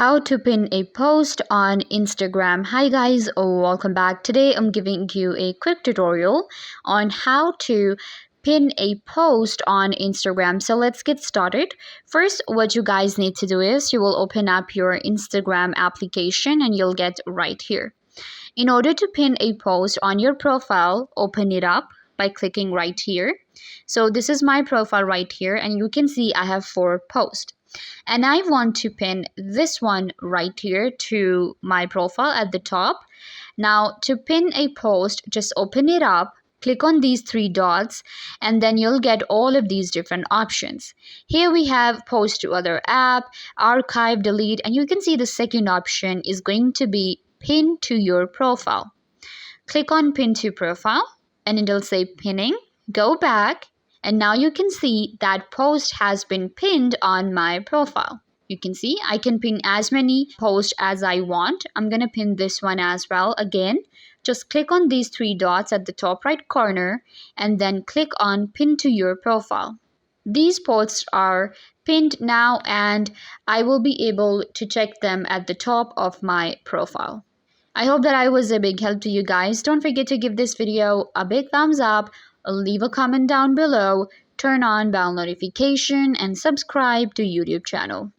How to pin a post on Instagram. Hi guys, welcome back. Today I'm giving you a quick tutorial on how to pin a post on Instagram. So let's get started. First, what you guys need to do is you will open up your Instagram application and you'll get right here. In order to pin a post on your profile, open it up by clicking right here. So this is my profile right here, and you can see I have 4 posts. And I want to pin this one right here to my profile at the top. Now to pin a post, just open it up, click on these 3 dots, and then you'll get all of these different options. Here we have post to other app, archive, delete, and you can see the second option is going to be pin to your profile. Click on pin to profile and it'll say pinning. Go back and now you can see that post has been pinned on my profile. You can see I can pin as many posts as I want. I'm going to pin this one as well. Again, just click on these 3 dots at the top right corner and then click on pin to your profile. These posts are pinned now and I will be able to check them at the top of my profile. I hope that I was a big help to you guys. Don't forget to give this video a big thumbs up, leave a comment down below, turn on bell notification and subscribe to YouTube channel.